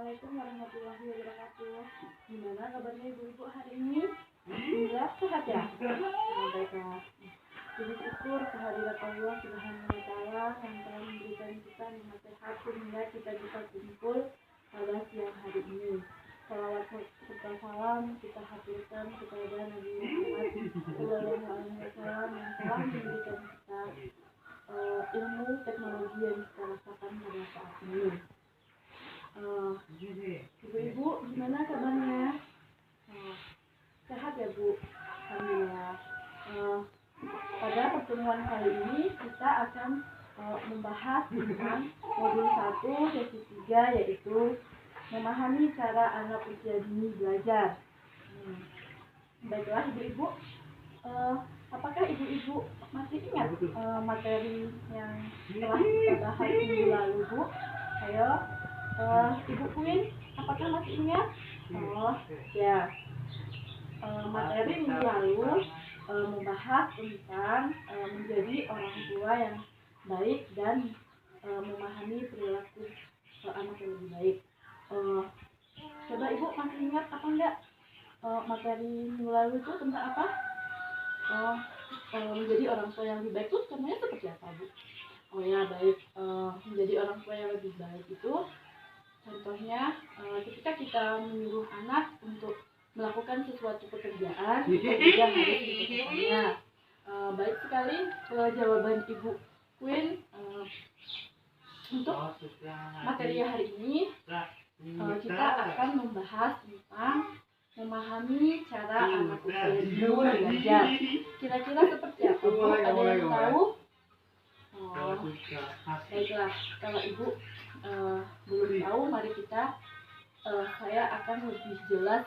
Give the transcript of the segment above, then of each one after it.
Assalamualaikum warahmatullahi wabarakatuh. Gimana kabarnya ibu-ibu hari ini? Alhamdulillah sehat ya? Baiklah. Puji syukur kehadirat Allah Subhanahu wa Ta'ala yang telah memberikan kita nikmat sehat sehingga kita bisa kumpul pada siang hari ini. Salawat serta salam kita haturkan kepada Nabi Muhammad Sallallahu Alaihi Wasallam yang telah memberikan kita ilmu teknologi yang kita rasakan pada saat ini. Ibu-ibu gimana kabarnya? Sehat ya Bu? Alhamdulillah. Pada pertemuan kali ini kita akan membahas tentang modul 1 sesi 3, yaitu memahami cara anak usia dini belajar. Baiklah ibu-ibu, apakah ibu-ibu masih ingat materi yang telah kita bahas minggu lalu Bu? Ayo, Ibu Queen, apakah masih ingat? Oh ya, materi minggu lalu membahas tentang menjadi orang tua yang baik dan memahami perilaku anak yang lebih baik. Coba ibu masih ingat apa enggak materi minggu lalu itu tentang apa? Menjadi orang tua yang lebih baik itu sebenarnya seperti apa Bu? Oh ya baik, menjadi orang tua yang lebih baik itu contohnya ketika kita menyuruh anak untuk melakukan sesuatu pekerjaan, dia harus dilakukannya. Baik sekali jawaban Ibu Queen. Untuk materi hari ini kita akan membahas tentang memahami cara anak usia dini belajar. Kira-kira seperti apa Bu? Ada yang tahu? Baiklah, kalau Ibu belum tahu, mari saya akan lebih jelas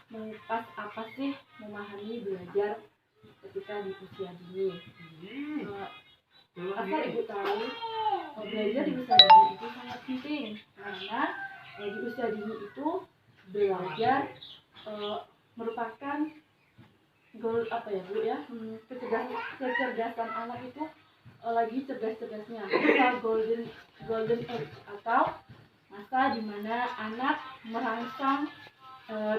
mengupas apa sih memahami belajar ketika di usia dini. Asal Ibu tahu, belajar di usia dini itu sangat penting karena di usia dini itu belajar merupakan goal apa ya Bu ya, kecerdasan anak itu lagi cerdas-cerdasnya, masa golden age atau masa di mana anak merangsang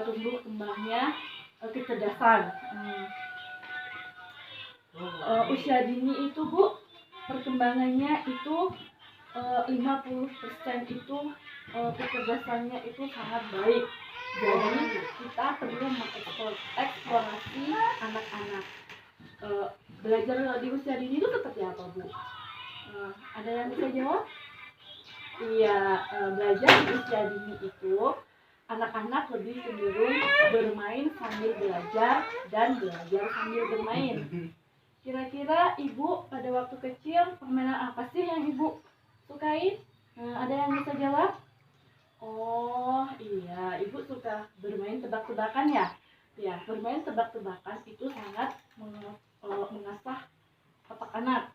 tumbuh kembangnya kecerdasan. Usia dini itu Bu, perkembangannya itu 50% itu kecerdasannya itu sangat baik. Jadi kita perlu mengeksplorasi anak-anak. Belajar di usia dini itu seperti apa Bu? Ada yang bisa jawab? Iya, belajar di usia dini itu anak-anak lebih cenderung bermain sambil belajar dan belajar sambil bermain. Kira-kira Ibu pada waktu kecil permainan apa sih yang Ibu sukai? Ada yang bisa jawab? Oh iya, Ibu suka bermain tebak-tebakan ya? Ya, bermain tebak-tebakan itu sangat mengasah otak anak.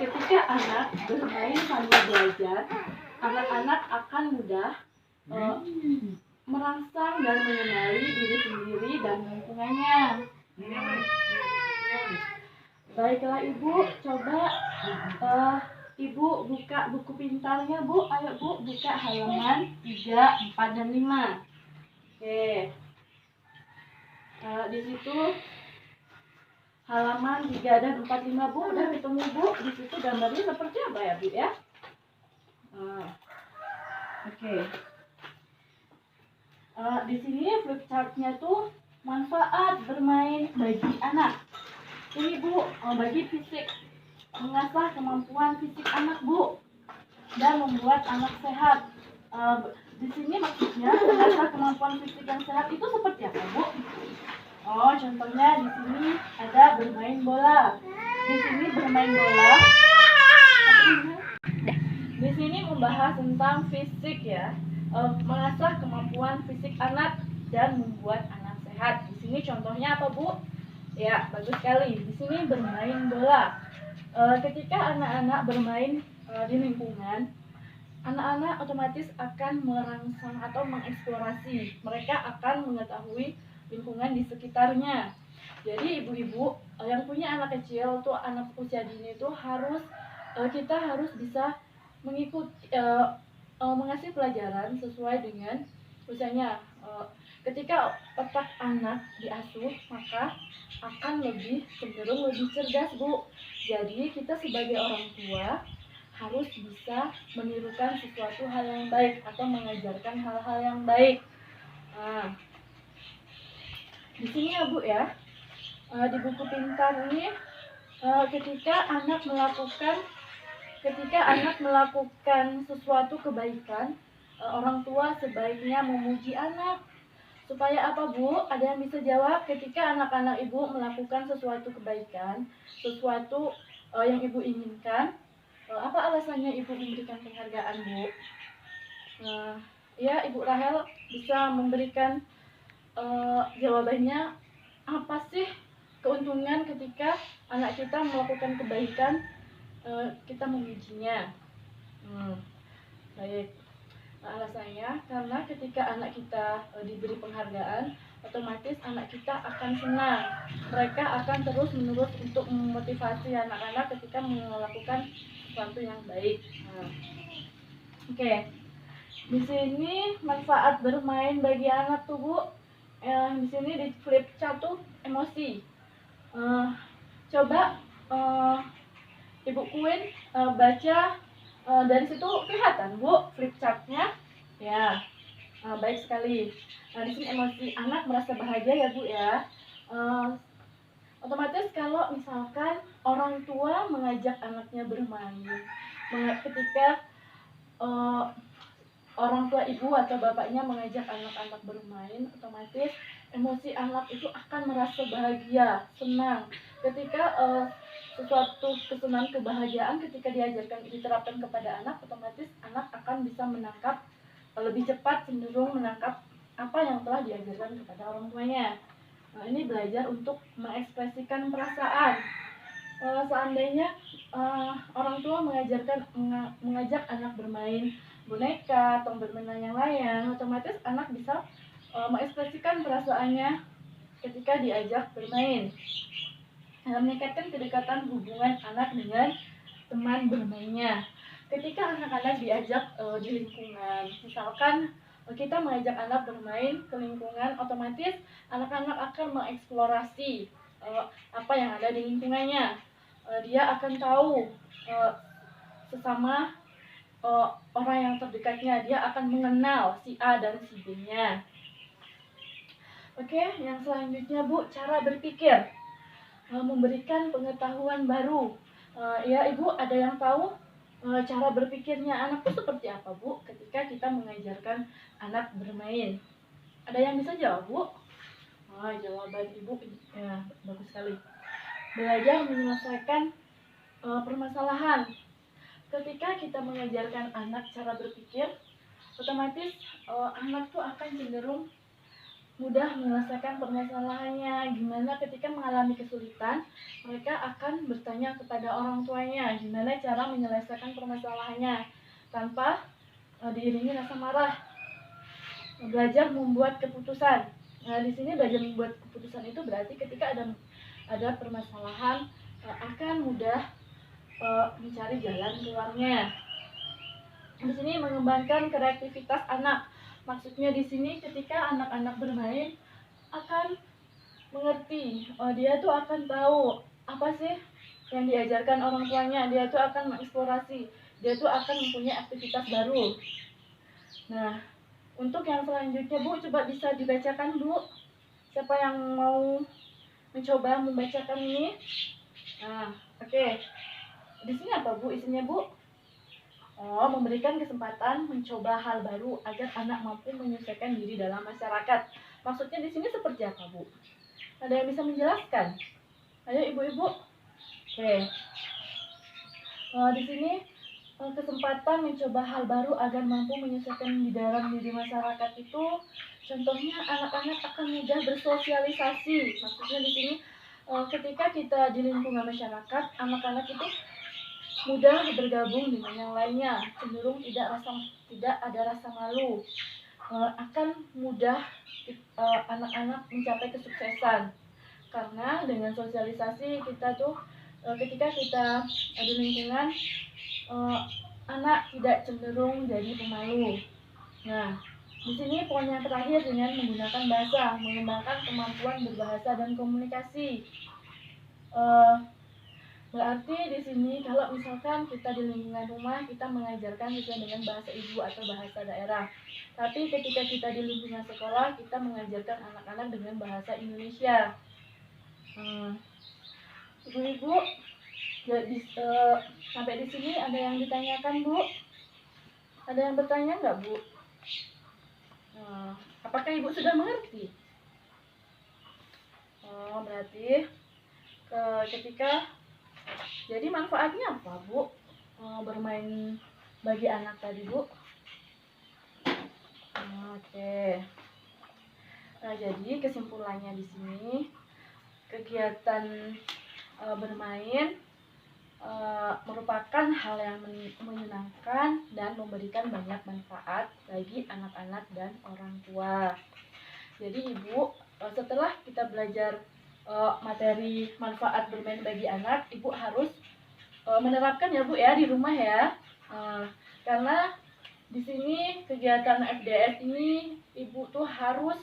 Ketika anak bermain sambil belajar, anak-anak akan mudah merangsang dan mengenali diri sendiri dan lingkungannya. Baiklah Ibu, coba Ibu buka buku pintarnya Bu. Ayo Bu, buka halaman 3, 4, dan 5. Oke. Di situ halaman 3 dan 4, 5 Bu, udah ketemu Bu. Di situ gambarnya seperti apa ya Bu ya? Oke. Di sini flip chartnya tuh manfaat bermain bagi anak. Ini Bu, bagi fisik, mengasah kemampuan fisik anak Bu, dan membuat anak sehat. Di sini maksudnya mengasah kemampuan fisik yang sehat itu seperti apa Bu? Oh, contohnya di sini ada bermain bola. Di sini bermain bola. Di sini membahas tentang fisik ya, mengasah kemampuan fisik anak dan membuat anak sehat. Di sini contohnya apa Bu? Ya, bagus sekali. Di sini bermain bola. Ketika anak-anak bermain di lingkungan, anak-anak otomatis akan merangsang atau mengeksplorasi. Mereka akan mengetahui lingkungan di sekitarnya. Jadi ibu-ibu yang punya anak kecil tuh, anak usia dini itu kita harus bisa mengikuti mengasih pelajaran sesuai dengan usianya. Ketika otak anak diasuh, maka akan lebih cenderung lebih cerdas, Bu. Jadi kita sebagai orang tua harus bisa menirukan sesuatu hal yang baik atau mengajarkan hal-hal yang baik. Nah, di sini ya Bu ya, di buku pintar ini ketika anak melakukan sesuatu kebaikan, orang tua sebaiknya memuji anak. Supaya apa Bu? Ada yang bisa jawab? Ketika anak-anak Ibu melakukan sesuatu kebaikan, sesuatu yang Ibu inginkan, apa alasannya Ibu memberikan penghargaan, Bu? Ya, Ibu Rahel bisa memberikan jawabannya. Apa sih keuntungan ketika anak kita melakukan kebaikan, kita memujinya? Baik. Alasannya karena ketika anak kita diberi penghargaan, otomatis anak kita akan senang. Mereka akan terus menerus untuk memotivasi anak-anak ketika melakukan sesuatu yang baik. Oke. Di sini manfaat bermain bagi anak tuh Bu. Di sini di flip chart tuh emosi. Coba Ibu Queen baca. Dari situ kelihatan Bu flip chartnya ya. Baik sekali. Di sini emosi anak merasa bahagia ya Bu ya. Otomatis kalau misalkan orang tua mengajak anaknya bermain, ketika orang tua ibu atau bapaknya mengajak anak-anak bermain, otomatis emosi anak itu akan merasa bahagia, senang. Ketika sesuatu kesenangan, kebahagiaan ketika diterapkan kepada anak, otomatis anak akan bisa menangkap lebih cepat, cenderung menangkap apa yang telah diajarkan kepada orang tuanya. Nah, ini belajar untuk mengekspresikan perasaan. Seandainya orang tua mengajak anak bermain boneka atau bermain yang lain, otomatis anak bisa mengekspresikan perasaannya ketika diajak bermain. Meningkatkan kedekatan hubungan anak dengan teman bermainnya. Ketika anak-anak diajak di lingkungan, misalkan kita mengajak anak bermain ke lingkungan, otomatis anak-anak akan mengeksplorasi apa yang ada di lingkungannya. Dia akan tahu sesama orang yang terdekatnya, dia akan mengenal si A dan si B-nya. Oke, yang selanjutnya Bu, cara berpikir. Memberikan pengetahuan baru. Ya Ibu, ada yang tahu cara berpikirnya anak itu seperti apa Bu ketika kita mengajarkan anak bermain? Ada yang bisa jawab Bu? Jawaban Ibu ya bagus sekali. Belajar menyelesaikan permasalahan. Ketika kita mengajarkan anak cara berpikir, otomatis anak tuh akan cenderung mudah menyelesaikan permasalahannya. Gimana ketika mengalami kesulitan, mereka akan bertanya kepada orang tuanya gimana cara menyelesaikan permasalahannya tanpa diiringi rasa marah. Belajar membuat keputusan. Nah, di sini belajar membuat keputusan itu berarti ketika ada permasalahan akan mudah mencari jalan keluarnya. Di sini mengembangkan kreativitas anak. Maksudnya di sini ketika anak-anak bermain akan mengerti, dia tuh akan tahu apa sih yang diajarkan orang tuanya, dia tuh akan mengeksplorasi, dia tuh akan mempunyai aktivitas baru. Nah, untuk yang selanjutnya Bu, coba bisa dibacakan Bu. Siapa yang mau mencoba membacakan ini? Nah, oke. Di sini apa Bu isinya Bu? Memberikan kesempatan mencoba hal baru agar anak mampu menyesuaikan diri dalam masyarakat. Maksudnya di sini seperti apa Bu? Ada yang bisa menjelaskan? Ayo ibu-ibu. Oke. Di sini kesempatan mencoba hal baru agar mampu menyesuaikan di dalam diri masyarakat itu, contohnya anak-anak akan mudah bersosialisasi. Maksudnya di sini ketika kita di lingkungan masyarakat, anak-anak itu mudah bergabung dengan yang lainnya, cenderung tidak ada rasa malu, akan mudah anak-anak mencapai kesuksesan. Karena dengan sosialisasi kita tuh ketika kita di lingkungan anak tidak cenderung jadi pemalu. Nah, di sini poin yang terakhir dengan menggunakan bahasa, mengembangkan kemampuan berbahasa dan komunikasi. Berarti di sini kalau misalkan kita di lingkungan rumah kita mengajarkan sesuai dengan bahasa ibu atau bahasa daerah. Tapi ketika kita di lingkungan sekolah kita mengajarkan anak-anak dengan bahasa Indonesia. Ibu-ibu, sampai di sini ada yang ditanyakan, Bu? Ada yang bertanya nggak, Bu? Apakah ibu sudah mengerti? Berarti ketika jadi manfaatnya apa, Bu? Bermain bagi anak tadi, Bu? Oke. Nah, jadi kesimpulannya di sini kegiatan bermain merupakan hal yang menyenangkan dan memberikan banyak manfaat bagi anak-anak dan orang tua. Jadi ibu, setelah kita belajar materi manfaat bermain bagi anak, ibu harus menerapkan ya Bu ya di rumah ya. Karena di sini kegiatan FDS ini ibu tuh harus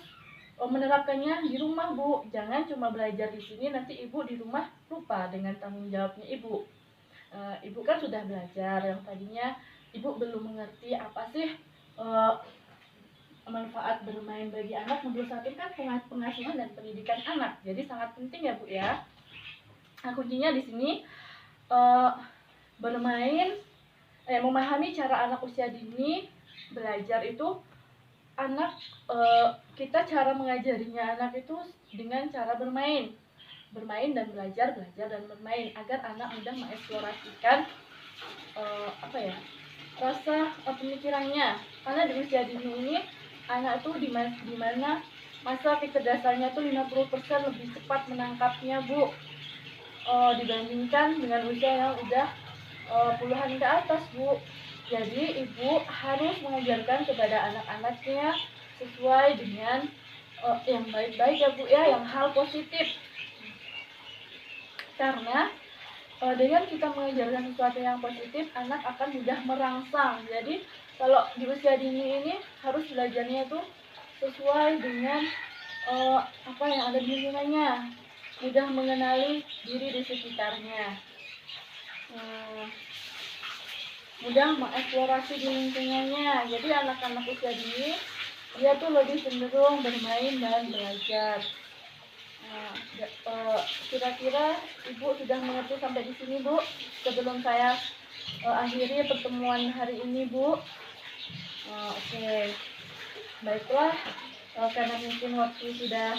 menerapkannya di rumah, Bu. Jangan cuma belajar di sini nanti ibu di rumah lupa dengan tanggung jawabnya ibu. Ibu kan sudah belajar, yang tadinya ibu belum mengerti apa sih manfaat bermain bagi anak. Modul 1 kan pengasuhan dan pendidikan anak, jadi sangat penting ya Bu ya. Nah, kuncinya di sini bermain, memahami cara anak usia dini belajar itu. Anak kita cara mengajarinya anak itu dengan cara bermain dan belajar dan bermain agar anak mudah mengeksplorasikan rasa pemikirannya. Karena di usia dini ini anak itu di mana masa kecerdasannya tuh 50% lebih cepat menangkapnya, Bu, dibandingkan dengan usia yang udah puluhan ke atas, Bu. Jadi ibu harus mengajarkan kepada anak-anaknya sesuai dengan yang baik-baik ya Bu ya, yang hal positif. Karena dengan kita mengajarkan sesuatu yang positif, anak akan mudah merangsang. Jadi kalau di usia dini ini harus belajarnya itu sesuai dengan apa yang ada di lingkungannya, mudah mengenali diri di sekitarnya, mudah mengeksplorasi di lingkungannya. Jadi anak-anak usia dini dia tuh lebih cenderung bermain dan belajar. Kira-kira ibu sudah mengerti sampai di sini, Bu? Sebelum saya akhiri pertemuan hari ini, Bu. Oke. Baiklah, karena mungkin waktu sudah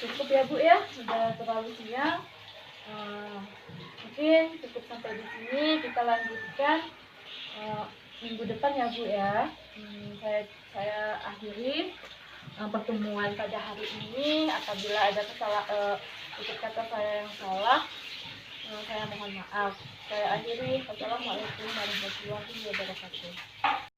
cukup ya Bu ya, sudah terlalu siang. Mungkin cukup sampai di sini, kita lanjutkan minggu depan ya Bu ya. Saya akhiri pertemuan pada hari ini. Apabila ada tutur kata saya yang salah, saya mohon maaf. Saya akhiri. Wassalamualaikum warahmatullahi wabarakatuh.